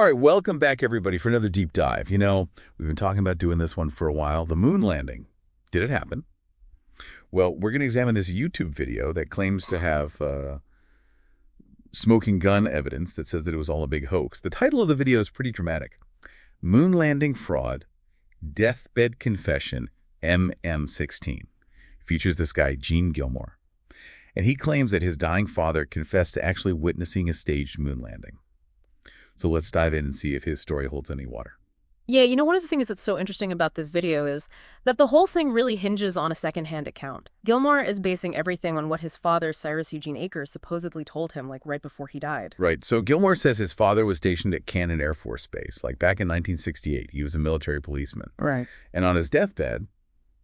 All right, welcome back, everybody, for another deep dive. We've been talking about doing this one for a while. The moon landing. Did it happen? Well, we're going to examine this YouTube video that claims to have smoking gun evidence that says that it was all a big hoax. The title of the video is pretty dramatic. Moon Landing Fraud, Deathbed Confession, MM16. Features this guy, Gilmore. And he claims that his dying father confessed to actually witnessing a staged moon landing. So let's dive in and see if his story holds any water. Yeah, one of the things that's so interesting about this video is that the whole thing really hinges on a secondhand account. Gilmore is basing everything on what his father, Cyrus Eugene Akers, supposedly told him, right before he died. Right. So Gilmore says his father was stationed at Cannon Air Force Base, back in 1968. He was a military policeman. Right. And on his deathbed,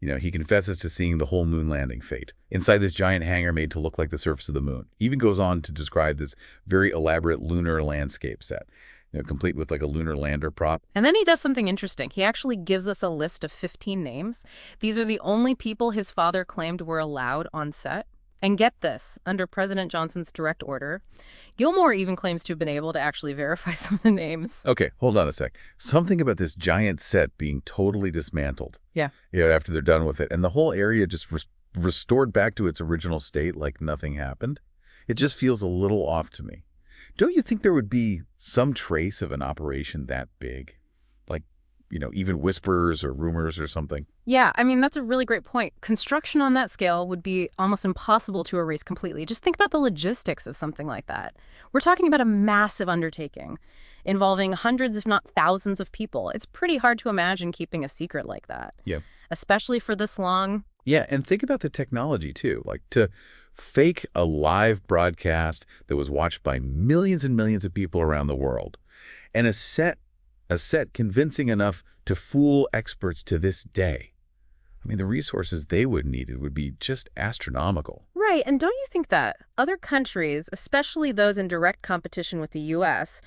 he confesses to seeing the whole moon landing fate inside this giant hangar made to look like the surface of the moon. He even goes on to describe this very elaborate lunar landscape set, complete with a lunar lander prop. And then he does something interesting. He actually gives us a list of 15 names. These are the only people his father claimed were allowed on set. And get this, under President Johnson's direct order, Gilmore even claims to have been able to actually verify some of the names. Okay, hold on a sec. Something about this giant set being totally dismantled. Yeah. After they're done with it. And the whole area just restored back to its original state like nothing happened. It just feels a little off to me. Don't you think there would be some trace of an operation that big? Even whispers or rumors or something? Yeah, that's a really great point. Construction on that scale would be almost impossible to erase completely. Just think about the logistics of something like that. We're talking about a massive undertaking involving hundreds, if not thousands of people. It's pretty hard to imagine keeping a secret like that. Yeah. Especially for this long. Yeah, and think about the technology, too. To fake a live broadcast that was watched by millions and millions of people around the world. And a set convincing enough to fool experts to this day. The resources they would need would be just astronomical. Right, and don't you think that other countries, especially those in direct competition with the U.S.,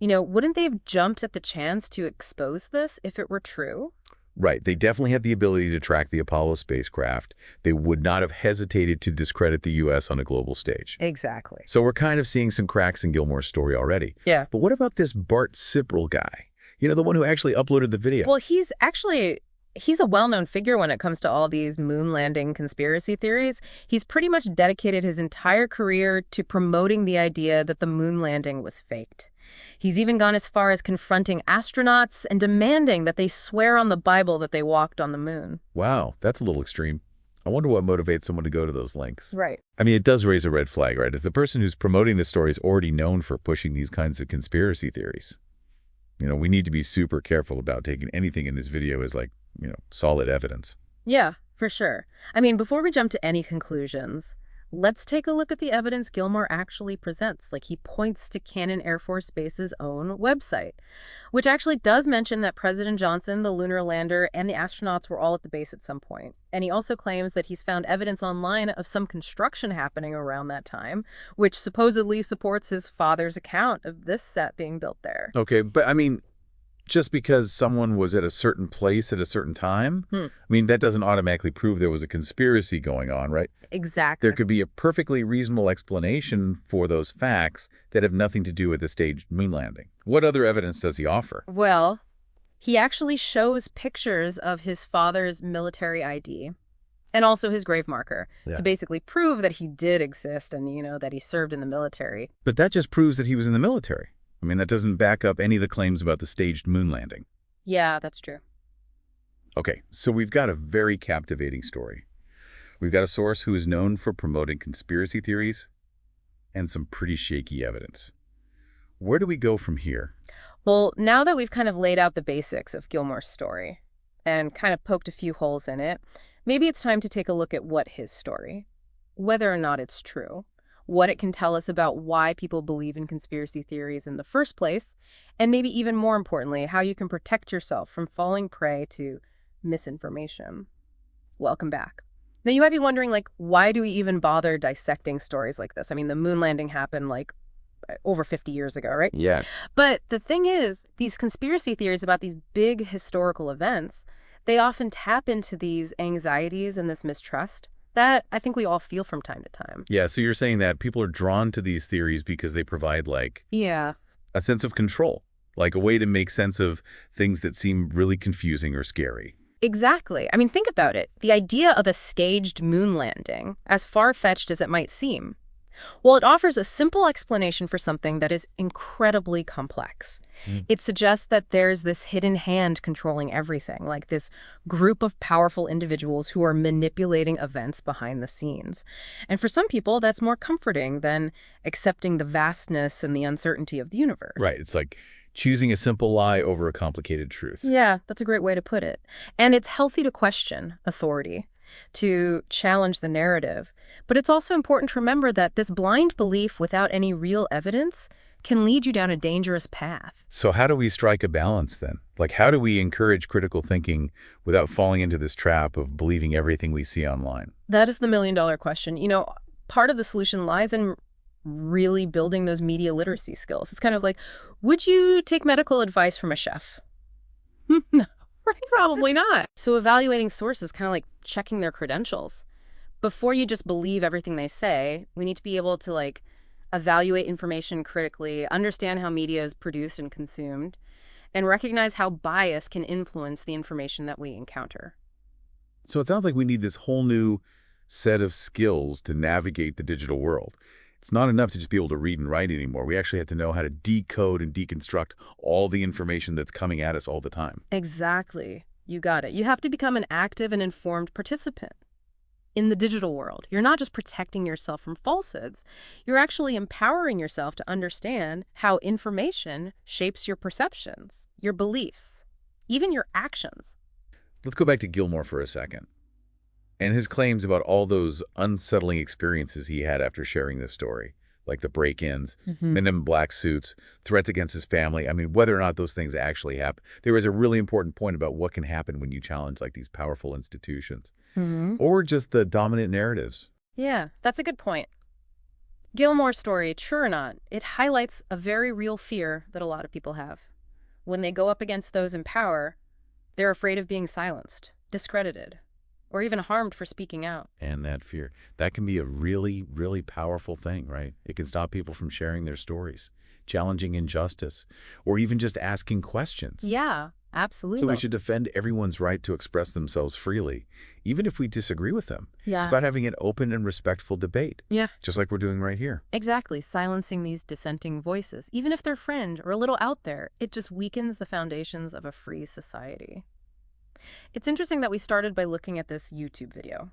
wouldn't they have jumped at the chance to expose this if it were true? Right. They definitely had the ability to track the Apollo spacecraft. They would not have hesitated to discredit the U.S. on a global stage. Exactly. So we're kind of seeing some cracks in Gilmore's story already. Yeah. But what about this Bart Sibrel guy? The one who actually uploaded the video. Well, he's a well-known figure when it comes to all these moon landing conspiracy theories. He's pretty much dedicated his entire career to promoting the idea that the moon landing was faked. He's even gone as far as confronting astronauts and demanding that they swear on the Bible that they walked on the moon. Wow, that's a little extreme. I wonder what motivates someone to go to those lengths. Right. It does raise a red flag, right? If the person who's promoting the story is already known for pushing these kinds of conspiracy theories, we need to be super careful about taking anything in this video as solid evidence. Yeah, for sure. Before we jump to any conclusions, let's take a look at the evidence Gilmore actually presents. He points to Cannon Air Force Base's own website, which actually does mention that President Johnson, the lunar lander, and the astronauts were all at the base at some point. And he also claims that he's found evidence online of some construction happening around that time, which supposedly supports his father's account of this set being built there. Okay, but just because someone was at a certain place at a certain time, that doesn't automatically prove there was a conspiracy going on, right? Exactly. There could be a perfectly reasonable explanation for those facts that have nothing to do with the staged moon landing. What other evidence does he offer? Well, he actually shows pictures of his father's military ID and also his grave marker to basically prove that he did exist and, that he served in the military. But that just proves that he was in the military. That doesn't back up any of the claims about the staged moon landing. Yeah, that's true. Okay, so we've got a very captivating story. We've got a source who is known for promoting conspiracy theories and some pretty shaky evidence. Where do we go from here? Well, now that we've kind of laid out the basics of Gilmore's story and kind of poked a few holes in it, maybe it's time to take a look at what his story, whether or not it's true, what it can tell us about why people believe in conspiracy theories in the first place, and maybe even more importantly, how you can protect yourself from falling prey to misinformation. Welcome back. Now, you might be wondering, why do we even bother dissecting stories like this? The moon landing happened, over 50 years ago, right? Yeah. But the thing is, these conspiracy theories about these big historical events, they often tap into these anxieties and this mistrust that I think we all feel from time to time. Yeah, so you're saying that people are drawn to these theories because they provide, Yeah. a sense of control. like a way to make sense of things that seem really confusing or scary. Exactly. I mean, think about it. The idea of a staged moon landing, as far-fetched as it might seem, well, it offers a simple explanation for something that is incredibly complex. Mm. It suggests that there's this hidden hand controlling everything, like this group of powerful individuals who are manipulating events behind the scenes. And for some people, that's more comforting than accepting the vastness and the uncertainty of the universe. Right. It's like choosing a simple lie over a complicated truth. Yeah, that's a great way to put it. And it's healthy to question authority, to challenge the narrative. But it's also important to remember that this blind belief without any real evidence can lead you down a dangerous path. So how do we strike a balance then? Like, how do we encourage critical thinking without falling into this trap of believing everything we see online? That is the million-dollar question. You know, part of the solution lies in really building those media literacy skills. It's kind of like, would you take medical advice from a chef? No, probably not. So evaluating sources, kind of like checking their credentials. Before you just believe everything they say, we need to be able to like evaluate information critically, understand how media is produced and consumed, and recognize how bias can influence the information that we encounter. So it sounds like we need this whole new set of skills to navigate the digital world. It's not enough to just be able to read and write anymore. We actually have to know how to decode and deconstruct all the information that's coming at us all the time. Exactly. You got it. You have to become an active and informed participant in the digital world. You're not just protecting yourself from falsehoods. You're actually empowering yourself to understand how information shapes your perceptions, your beliefs, even your actions. Let's go back to Gilmore for a second, and his claims about all those unsettling experiences he had after sharing this story, like the break-ins, men in black suits, threats against his family. I mean, whether or not those things actually happen, there is a really important point about what can happen when you challenge like these powerful institutions, or just the dominant narratives. Yeah, that's a good point. Gilmore's story, true or not, it highlights a very real fear that a lot of people have. When they go up against those in power, they're afraid of being silenced, discredited, or even harmed for speaking out. And that fear, that can be a really, really powerful thing, right? It can stop people from sharing their stories, challenging injustice, or even just asking questions. Yeah, absolutely. So we should defend everyone's right to express themselves freely, even if we disagree with them. Yeah. It's about having an open and respectful debate. Yeah. Just like we're doing right here. Exactly. Silencing these dissenting voices, even if they're fringe or a little out there, it just weakens the foundations of a free society. It's interesting that we started by looking at this YouTube video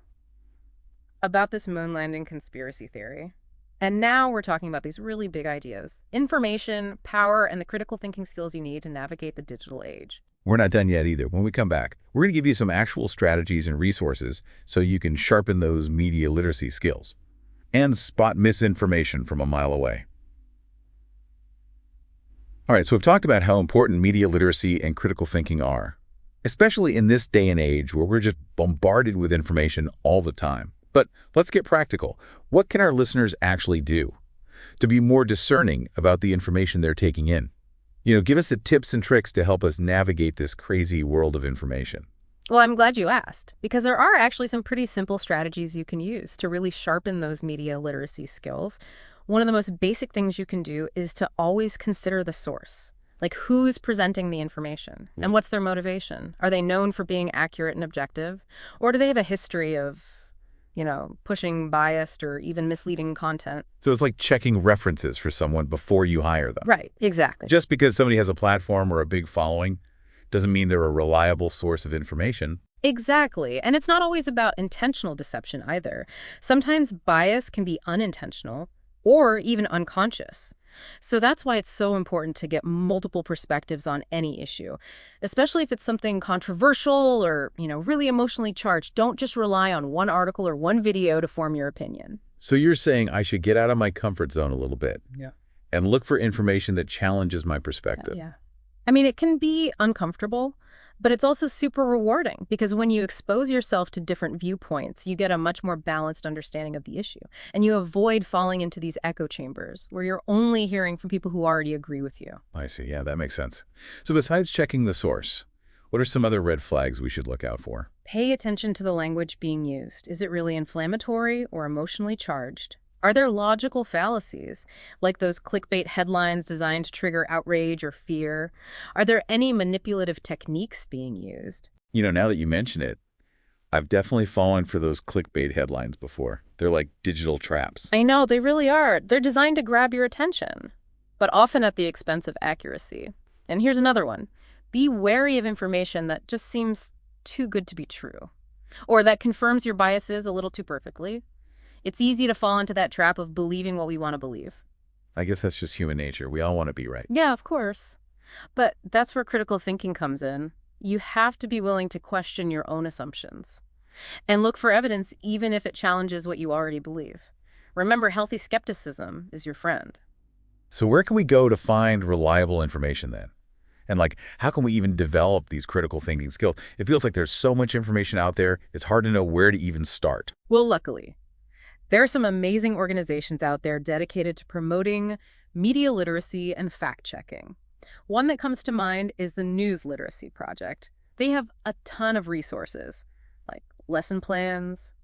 about this moon landing conspiracy theory. And now we're talking about these really big ideas: information, power, and the critical thinking skills you need to navigate the digital age. We're not done yet either. When we come back, we're going to give you some actual strategies and resources so you can sharpen those media literacy skills and spot misinformation from a mile away. All right, so we've talked about how important media literacy and critical thinking are, especially in this day and age where we're just bombarded with information all the time. But let's get practical. What can our listeners actually do to be more discerning about the information they're taking in? You know, give us the tips and tricks to help us navigate this crazy world of information. Well, I'm glad you asked, because there are actually some pretty simple strategies you can use to really sharpen those media literacy skills. One of the most basic things you can do is to always consider the source. Like, who's presenting the information and what's their motivation? Are they known for being accurate and objective? Or do they have a history of, you know, pushing biased or even misleading content? So it's like checking references for someone before you hire them. Right, exactly. Just because somebody has a platform or a big following doesn't mean they're a reliable source of information. Exactly. And it's not always about intentional deception either. Sometimes bias can be unintentional or even unconscious. So that's why it's so important to get multiple perspectives on any issue, especially if it's something controversial or, you know, really emotionally charged. Don't just rely on one article or one video to form your opinion. So you're saying I should get out of my comfort zone a little bit and look for information that challenges my perspective. Yeah. I mean, it can be uncomfortable, but it's also super rewarding because when you expose yourself to different viewpoints, you get a much more balanced understanding of the issue. And you avoid falling into these echo chambers where you're only hearing from people who already agree with you. I see. Yeah, that makes sense. So besides checking the source, what are some other red flags we should look out for? Pay attention to the language being used. Is it really inflammatory or emotionally charged? Are there logical fallacies, like those clickbait headlines designed to trigger outrage or fear? Are there any manipulative techniques being used? Now that you mention it, I've definitely fallen for those clickbait headlines before. They're like digital traps. I know, they really are. They're designed to grab your attention, but often at the expense of accuracy. And here's another one. Be wary of information that just seems too good to be true, or that confirms your biases a little too perfectly. It's easy to fall into that trap of believing what we want to believe. I guess that's just human nature. We all want to be right. Yeah, of course. But that's where critical thinking comes in. You have to be willing to question your own assumptions and look for evidence even if it challenges what you already believe. Remember, healthy skepticism is your friend. So where can we go to find reliable information then? And how can we even develop these critical thinking skills? It feels like there's so much information out there, it's hard to know where to even start. Well, luckily, there are some amazing organizations out there dedicated to promoting media literacy and fact-checking. One that comes to mind is the News Literacy Project. They have a ton of resources, like lesson plans,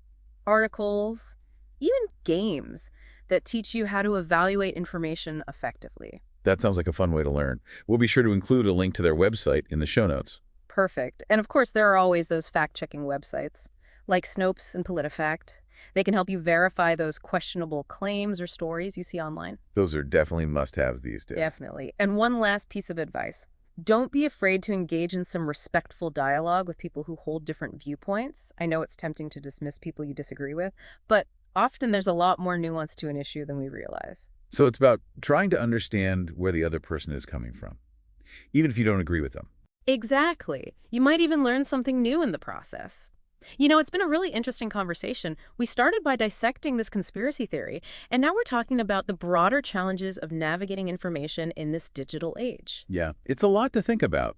articles, even games that teach you how to evaluate information effectively. That sounds like a fun way to learn. We'll be sure to include a link to their website in the show notes. Perfect. And of course, there are always those fact-checking websites, like Snopes and PolitiFact. They can help you verify those questionable claims or stories you see online. Those are definitely must-haves these days. Definitely. And one last piece of advice. Don't be afraid to engage in some respectful dialogue with people who hold different viewpoints. I know it's tempting to dismiss people you disagree with, but often there's a lot more nuance to an issue than we realize. So it's about trying to understand where the other person is coming from, even if you don't agree with them. Exactly. You might even learn something new in the process. It's been a really interesting conversation. We started by dissecting this conspiracy theory, and now we're talking about the broader challenges of navigating information in this digital age. Yeah, it's a lot to think about,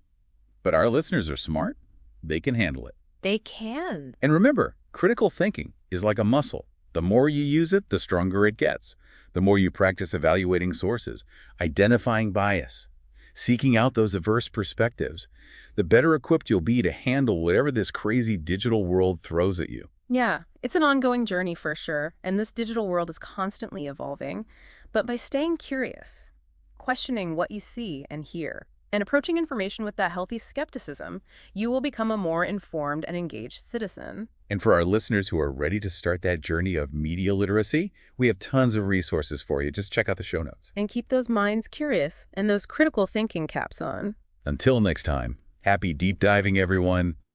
but our listeners are smart. They can handle it. They can. And remember, critical thinking is like a muscle. The more you use it, the stronger it gets. The more you practice evaluating sources, identifying bias, seeking out those diverse perspectives, the better equipped you'll be to handle whatever this crazy digital world throws at you. Yeah, it's an ongoing journey for sure, and this digital world is constantly evolving. But by staying curious, questioning what you see and hear, and approaching information with that healthy skepticism, you will become a more informed and engaged citizen. And for our listeners who are ready to start that journey of media literacy, we have tons of resources for you. Just check out the show notes. And keep those minds curious and those critical thinking caps on. Until next time, happy deep diving, everyone.